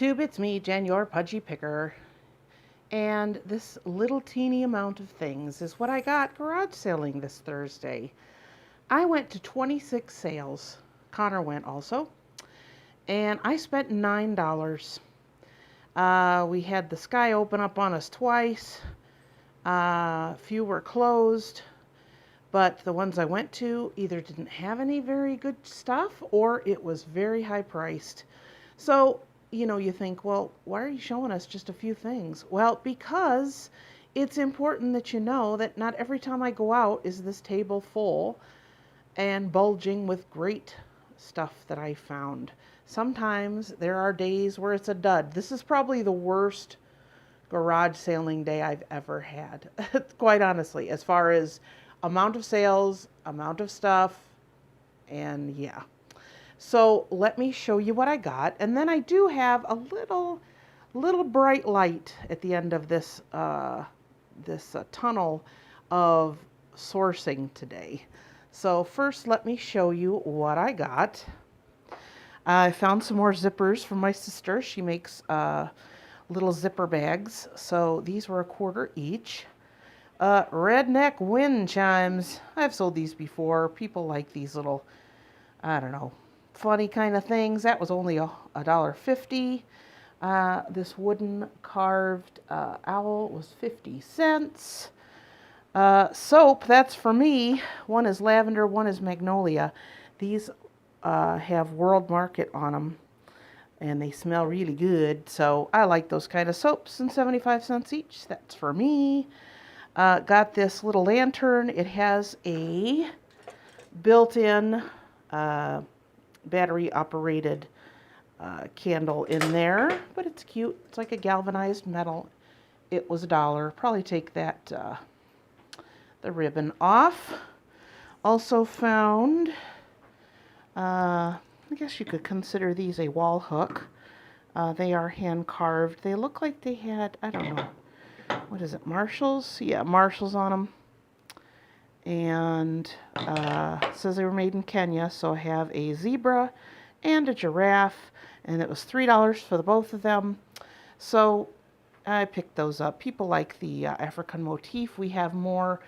YouTube, it's me, Jen, your pudgy picker. And this little teeny amount of things is what I got garage sailing this Thursday. I went to 26 sales. Connor went also. And I spent $9. We had the sky open up on us twice. A few were closed. But the ones I went to either didn't have any very good stuff or it was very high priced. So you think, well, why are you showing us just a few things? Well, because it's important that you know that not every time I go out is this table full and bulging with great stuff that I found. Sometimes there are days where it's a dud. This is probably the worst garage sailing day I've ever had, quite honestly, as far as amount of sales, amount of stuff, and yeah. So let me show you what I got. And then I do have a little bright light at the end of this tunnel of sourcing today. So first, let me show you what I got. I found some more zippers from my sister. She makes little zipper bags. So these were $1 each. Redneck wind chimes. I've sold these before. People like these little, I don't know, funny kind of things. That was only $1.50. This wooden carved owl was 50 cents. Soap, that's for me. One is lavender, one is magnolia. These have World Market on them, and they smell really good. So I like those kind of soaps, and 75 cents each. That's for me. Got this little lantern. It has a built-in battery-operated candle in there, but it's cute. It's like a galvanized metal. It was $1. Probably take that the ribbon off. Also found, I guess you could consider these a wall hook. They are hand carved. They look like they had, I don't know, what is it, Marshalls? Yeah, Marshalls on them. And it says they were made in Kenya, so I have a zebra and a giraffe, and it was $3 for the both of them. So I picked those up. People like the African motif. We have more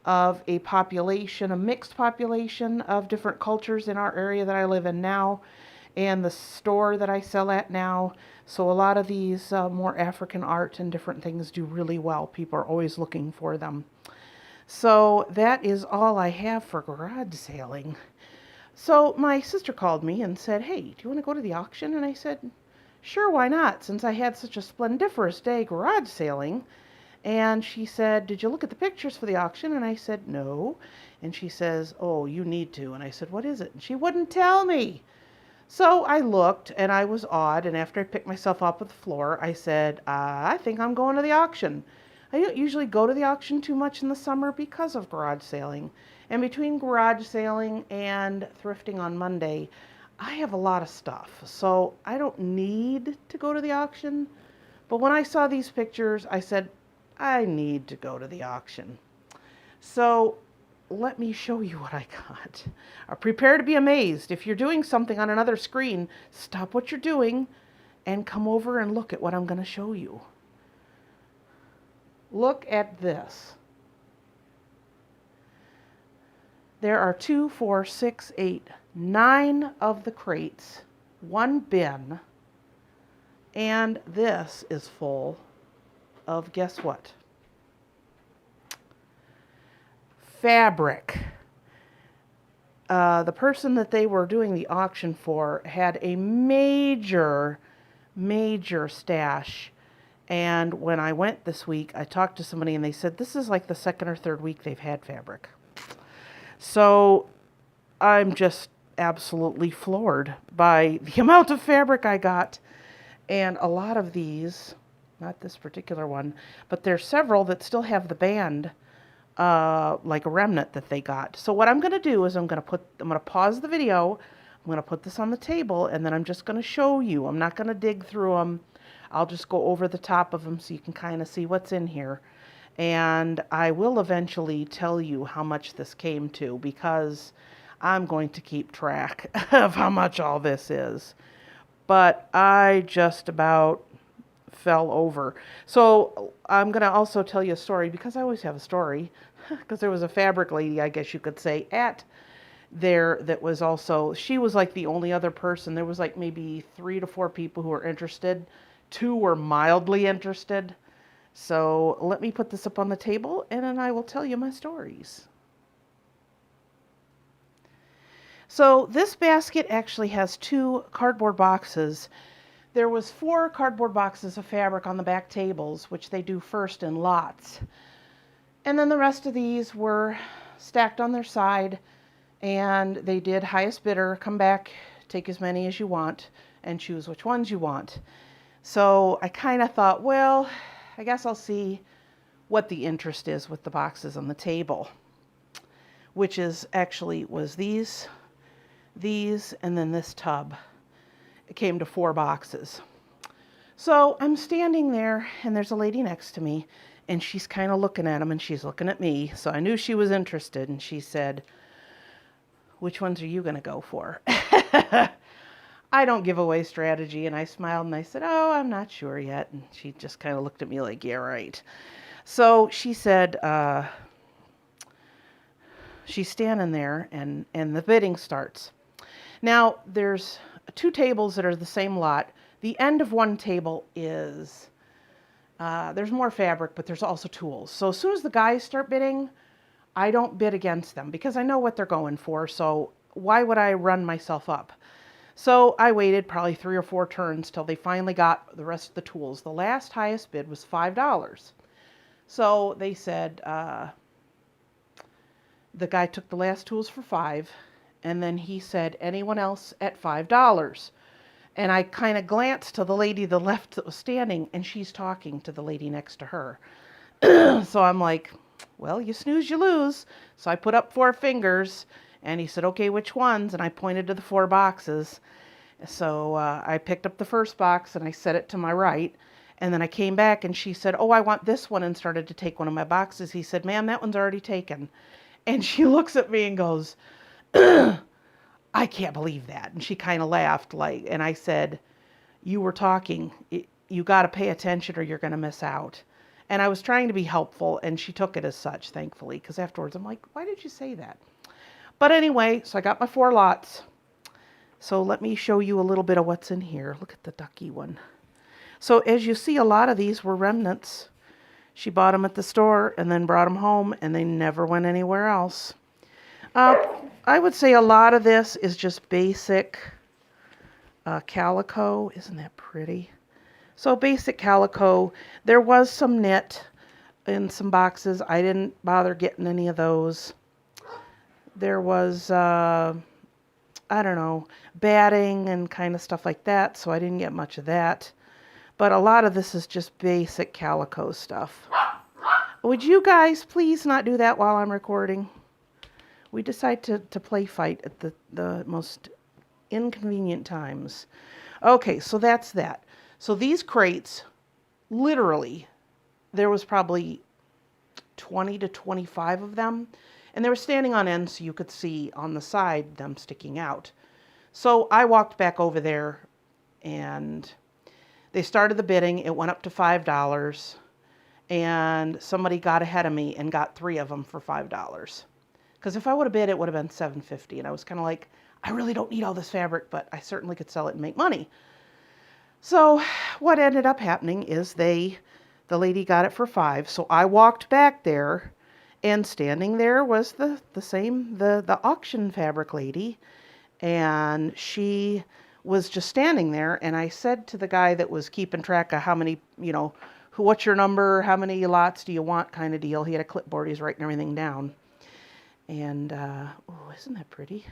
of a population, a mixed population of different cultures in our area that I live in now, and the store that I sell at now. So a lot of these more African art and different things do really well. People are always looking for them. So that is all I have for garage sailing. So my sister called me and said, hey, do you want to go to the auction? And I said, sure, why not, since I had such a splendiferous day garage sailing. And she said, did you look at the pictures for the auction? And I said, no. And she says, oh, you need to. And I said, what is it? And she wouldn't tell me. So I looked, and I was awed, and after I picked myself up off the floor, I said, I think I'm going to the auction. I don't usually go to the auction too much in the summer because of garage sailing. And between garage sailing and thrifting on Monday, I have a lot of stuff. So I don't need to go to the auction. But when I saw these pictures, I said, I need to go to the auction. So let me show you what I got. Prepare to be amazed. If you're doing something on another screen, stop what you're doing and come over and look at what I'm going to show you. Look at this. There are 2, 4, 6, 8, 9 of the crates, 1 bin, and this is full of, guess what? Fabric. The person that they were doing the auction for had a major stash. And when I went this week, I talked to somebody and they said this is like the second or third week they've had fabric. So I'm just absolutely floored by the amount of fabric I got. And a lot of these, not this particular one, but there's several that still have the band, like a remnant that they got. So what I'm going to do is I'm going to pause the video. I'm going to put this on the table, and then I'm just going to show you. I'm not going to dig through them. I'll just go over the top of them so you can kind of see what's in here. And I will eventually tell you how much this came to, because I'm going to keep track of how much all this is. but I just about fell over. So I'm going to also tell you a story because I always have a story. Because there was a fabric lady, I guess you could say, at there that was also, she was like the only other person. There was like maybe 3 to 4 people who were interested. 2 were mildly interested. So let me put this up on the table and then I will tell you my stories. So this basket actually has 2 cardboard boxes. There was 4 cardboard boxes of fabric on the back tables, which they do first in lots. And then the rest of these were stacked on their side, and they did highest bidder, come back, take as many as you want, and choose which ones you want. So I kind of thought, well, I guess I'll see what the interest is with the boxes on the table, which is actually was these, and then this tub. It came to 4 boxes. So I'm standing there, and there's a lady next to me, and she's kind of looking at them, and she's looking at me. So I knew she was interested, and she said, which ones are you going to go for? I don't give away strategy, and I smiled, and I said, oh, I'm not sure yet. And she just kind of looked at me like, yeah, right. So she said, she's standing there, and the bidding starts. Now, there's 2 tables that are the same lot. The end of one table is, there's more fabric, but there's also tools. So as soon as the guys start bidding, I don't bid against them because I know what they're going for. So why would I run myself up? So I waited probably 3 or 4 turns till they finally got the rest of the tools. The last highest bid was $5. So they said, the guy took the last tools for $5, and then he said, anyone else at $5? And I kind of glanced to the lady to the left that was standing, and she's talking to the lady next to her. So I'm like, well, you snooze, you lose. So I put up 4 fingers, and he said, okay, which ones? And I pointed to the 4 boxes. So I picked up the first box, and I set it to my right. And then I came back, and she said, oh, I want this one, and started to take one of my boxes. He said, ma'am, that one's already taken. And she looks at me and goes, I can't believe that. And she kind of laughed, like, and I said, you were talking. You got to pay attention or you're going to miss out. And I was trying to be helpful, and she took it as such, thankfully, because afterwards I'm like, why did you say that? But anyway, so I got my 4 lots. So let me show you a little bit of what's in here. Look at the ducky one. So as you see, a lot of these were remnants. She bought them at the store and then brought them home, and they never went anywhere else. I would say a lot of this is just basic calico. Isn't that pretty? So basic calico. There was some knit in some boxes. I didn't bother getting any of those. There was, I don't know, batting and kind of stuff like that, so I didn't get much of that. But a lot of this is just basic calico stuff. Would you guys please not do that while I'm recording? We decide to play fight at the most inconvenient times. Okay, so that's that. So these crates, literally, there was probably 20 to 25 of them. And they were standing on end so you could see on the side them sticking out. So I walked back over there and they started the bidding. It went up to $5. And somebody got ahead of me and got 3 of them for $5. Because if I would have bid, it would have been $7.50. And I was kind of like, I really don't need all this fabric, but I certainly could sell it and make money. So what ended up happening is the lady got it for $5. So I walked back there, and standing there was the auction fabric lady, and she was just standing there. And I said to the guy that was keeping track of how many, what's your number, how many lots do you want kind of deal. He had a clipboard, he's writing everything down. And, oh, isn't that pretty?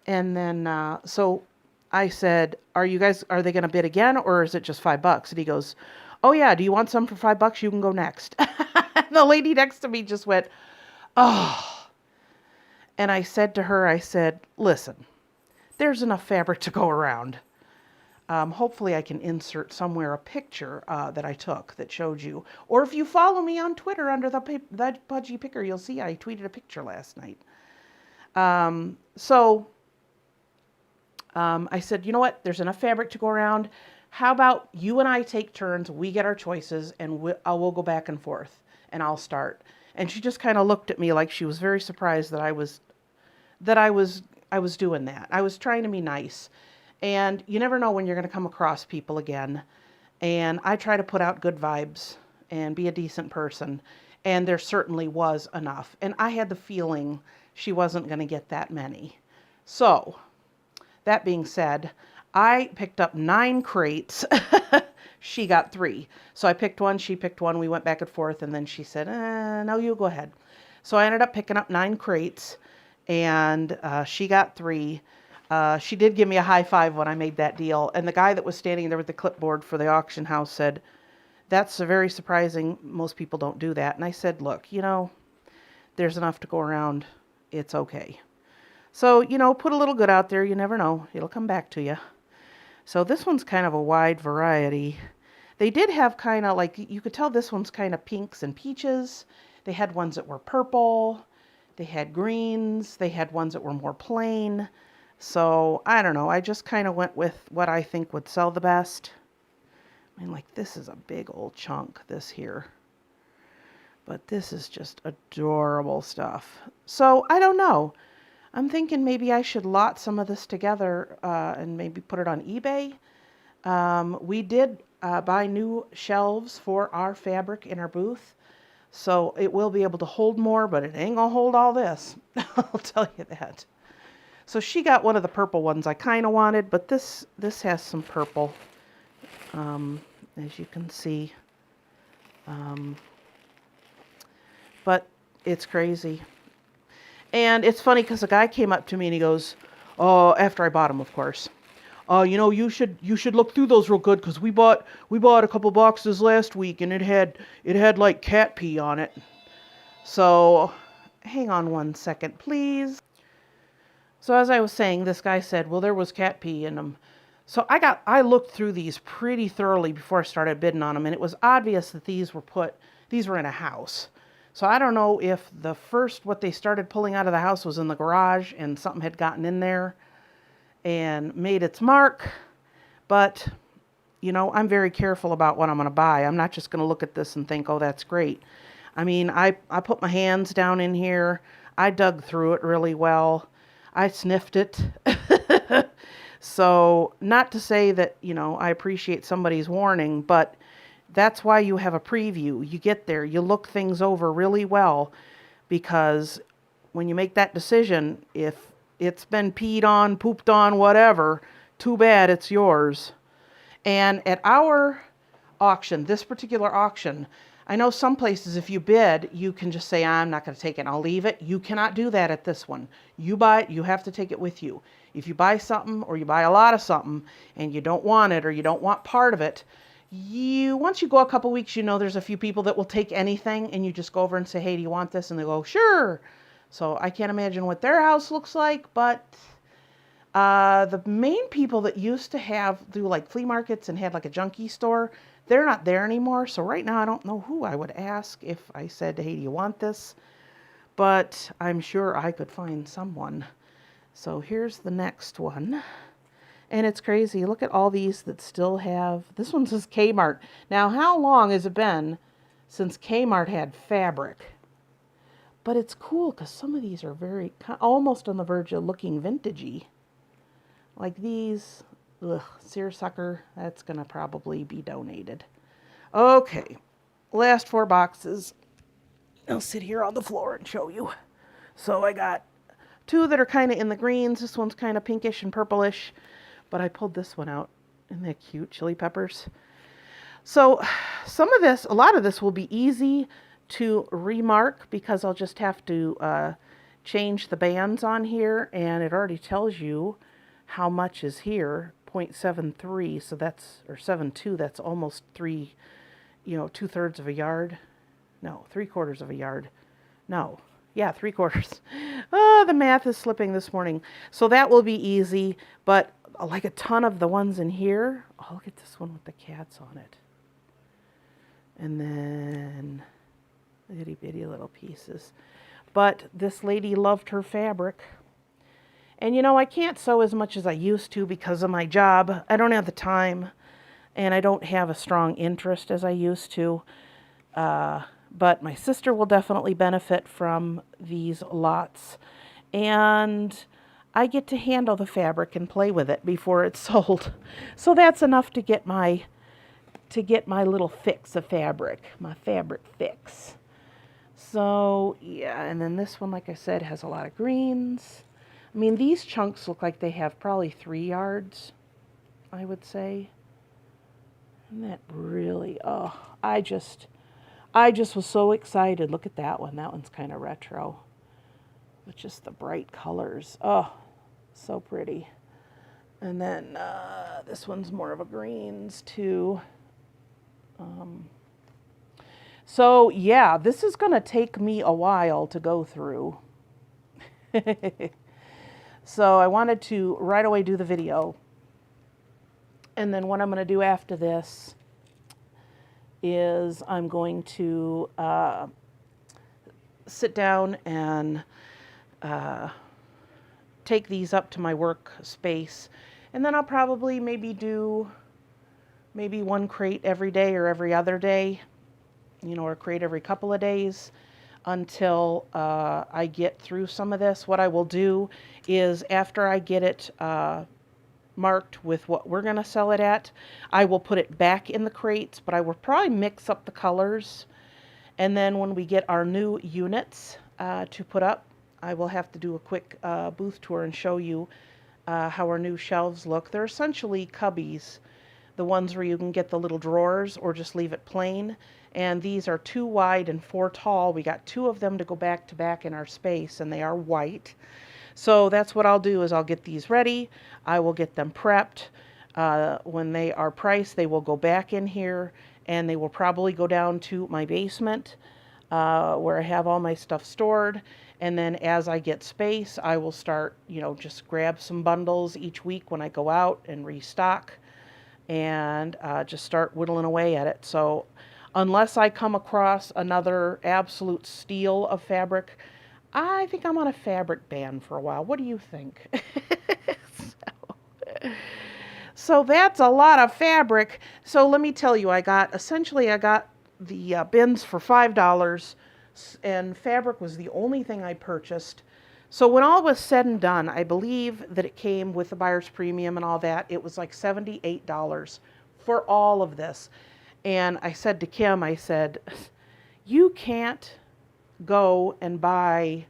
And then, so I said, are they going to bid again, or is it just $5? And he goes, oh yeah, do you want some for $5? You can go next. And the lady next to me just went, oh. And I said to her, I said, listen, there's enough fabric to go around. Hopefully I can insert somewhere a picture that I took that showed you. Or if you follow me on Twitter under the Pudgy Picker, you'll see I tweeted a picture last night. So I said, you know what? There's enough fabric to go around. How about you and I take turns? We get our choices, and we'll go back and forth, and I'll start. And she just kind of looked at me like she was very surprised that I was doing that. I was trying to be nice. And you never know when you're going to come across people again. And I try to put out good vibes and be a decent person. And there certainly was enough. And I had the feeling she wasn't going to get that many. So, that being said, I picked up 9 crates. She got 3. So I picked one, she picked one, we went back and forth, and then she said, no, you go ahead. So I ended up picking up 9 crates, and she got 3. She did give me a high five when I made that deal. And the guy that was standing there with the clipboard for the auction house said, that's very surprising. Most people don't do that. And I said, look, there's enough to go around. It's okay. So, put a little good out there. You never know. It'll come back to you. So this one's kind of a wide variety. They did have kind of like, you could tell this one's kind of pinks and peaches. They had ones that were purple. They had greens. They had ones that were more plain. So, I don't know. I just kind of went with what I think would sell the best. I mean, like, this is a big old chunk, this here. But this is just adorable stuff. So, I don't know. I'm thinking maybe I should lot some of this together and maybe put it on eBay. We did buy new shelves for our fabric in our booth. So it will be able to hold more, but it ain't going to hold all this. I'll tell you that. So she got one of the purple ones I kind of wanted, but this has some purple, as you can see. But it's crazy. And it's funny because a guy came up to me and he goes, oh, after I bought them, of course. You should look through those real good because we bought a couple boxes last week and it had like cat pee on it. So hang on one second, please. So as I was saying, this guy said, well, there was cat pee in them. So I looked through these pretty thoroughly before I started bidding on them, and it was obvious that these were in a house. So I don't know if what they started pulling out of the house was in the garage and something had gotten in there and made its mark. But, I'm very careful about what I'm going to buy. I'm not just going to look at this and think, oh, that's great. I mean, I put my hands down in here. I dug through it really well. I sniffed it. So not to say that, I appreciate somebody's warning, but that's why you have a preview. You get there, you look things over really well, because when you make that decision, if it's been peed on, pooped on, whatever, too bad, it's yours. And at our auction, this particular auction, I know some places if you bid, you can just say, I'm not going to take it, I'll leave it. You cannot do that at this one. You buy it, you have to take it with you. If you buy something or you buy a lot of something and you don't want it or you don't want part of it, once you go a couple weeks, there's a few people that will take anything, and you just go over and say, hey, do you want this? And they go, sure. So I can't imagine what their house looks like, but the main people that used to do like flea markets and had like a junkie store, they're not there anymore. So right now I don't know who I would ask if I said, hey, do you want this? But I'm sure I could find someone. So here's the next one. And it's crazy. Look at all these that still have... This one says Kmart. Now, how long has it been since Kmart had fabric? But it's cool because some of these are almost on the verge of looking vintagey. Like these. Ugh, seersucker. That's going to probably be donated. Okay. Last 4 boxes. I'll sit here on the floor and show you. So I got 2 that are kind of in the greens. This one's kind of pinkish and purplish. But I pulled this one out. Isn't that cute? Chili peppers. So a lot of this will be easy to remark because I'll just have to change the bands on here, and it already tells you how much is here. 0.73, so or 7.2, that's almost 2/3 of a yard. No, 3/4 of a yard. No. Yeah, 3/4. Oh, the math is slipping this morning. So that will be easy, but like a ton of the ones in here. Oh, look at this one with the cats on it. And then itty bitty little pieces. But this lady loved her fabric. And I can't sew as much as I used to because of my job. I don't have the time, and I don't have a strong interest as I used to. But my sister will definitely benefit from these lots. And I get to handle the fabric and play with it before it's sold. So that's enough to get my little fix of fabric, my fabric fix. So yeah, and then this one, like I said, has a lot of greens. I mean, these chunks look like they have probably 3 yards, I would say. And that really, I just was so excited. Look at that one. That one's kind of retro. With just the bright colors. Oh, so pretty. And then this one's more of a greens too. So yeah, this is going to take me a while to go through. So I wanted to right away do the video. And then what I'm going to do after this is I'm going to sit down and take these up to my work space. And then I'll probably maybe do one crate every day or every other day, or a crate every couple of days until I get through some of this. What I will do is after I get it marked with what we're going to sell it at, I will put it back in the crates, but I will probably mix up the colors. And then when we get our new units to put up, I will have to do a quick booth tour and show you how our new shelves look. They're essentially cubbies, the ones where you can get the little drawers or just leave it plain. And these are 2 wide and 4 tall. We got 2 of them to go back to back in our space, and they are white. So that's what I'll do is I'll get these ready. I will get them prepped. When they are priced, they will go back in here, and they will probably go down to my basement where I have all my stuff stored. And then as I get space, I will start, just grab some bundles each week when I go out and restock, and just start whittling away at it. So unless I come across another absolute steal of fabric, I think I'm on a fabric ban for a while. What do you think? So that's a lot of fabric. So let me tell you, I got the bins for $5, and fabric was the only thing I purchased. So when all was said and done, I believe that it came with the buyer's premium and all that. It was like $78 for all of this. And I said to Kim, I said, you can't go and buy,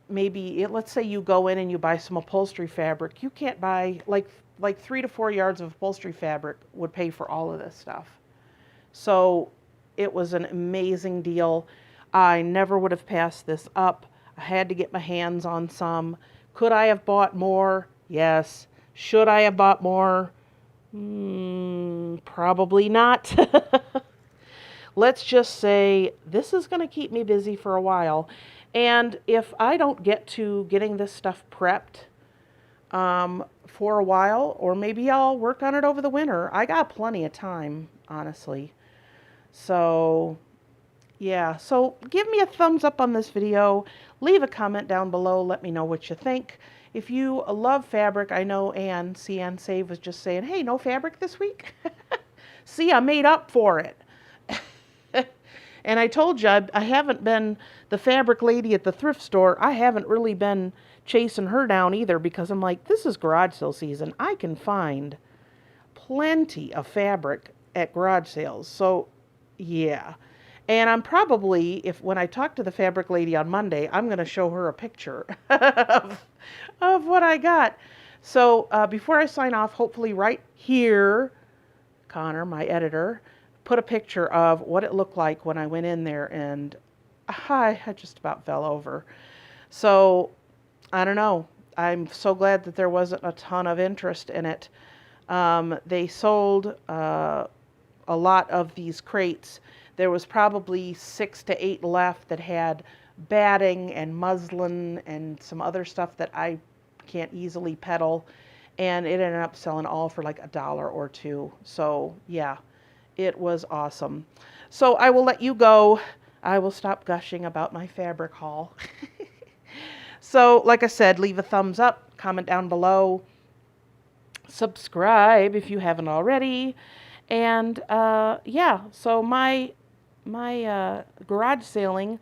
maybe, let's say you go in and you buy some upholstery fabric. You can't buy, like 3 to 4 yards of upholstery fabric would pay for all of this stuff. So it was an amazing deal. I never would have passed this up. I had to get my hands on some. Could I have bought more? Yes. Should I have bought more? Probably not. Let's just say this is going to keep me busy for a while. And if I don't get to getting this stuff prepped for a while, or maybe I'll work on it over the winter. I got plenty of time, honestly. So yeah, so give me a thumbs up on this video. Leave a comment down below. Let me know what you think. If you love fabric, I know Ann Save was just saying, hey, no fabric this week? See, I made up for it. And I told you, I haven't been the fabric lady at the thrift store. I haven't really been chasing her down either, because I'm like, this is garage sale season. I can find plenty of fabric at garage sales. So yeah. And I'm probably, when I talk to the fabric lady on Monday, I'm going to show her a picture of what I got. So before I sign off, hopefully right here, Connor, my editor, put a picture of what it looked like when I went in there, and I just about fell over. So I don't know. I'm so glad that there wasn't a ton of interest in it. They sold a lot of these crates. There was probably 6 to 8 left that had batting and muslin and some other stuff that I can't easily peddle. And it ended up selling all for like $1 or $2. So yeah, it was awesome. So I will let you go. I will stop gushing about my fabric haul. So, like I said, leave a thumbs up, comment down below, subscribe if you haven't already. And yeah, so my garage sailing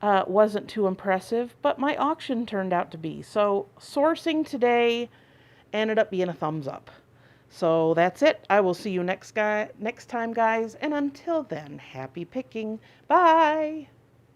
wasn't too impressive, but my auction turned out to be. So sourcing today ended up being a thumbs up. So that's it. I will see you next time, guys. And until then, happy picking. Bye.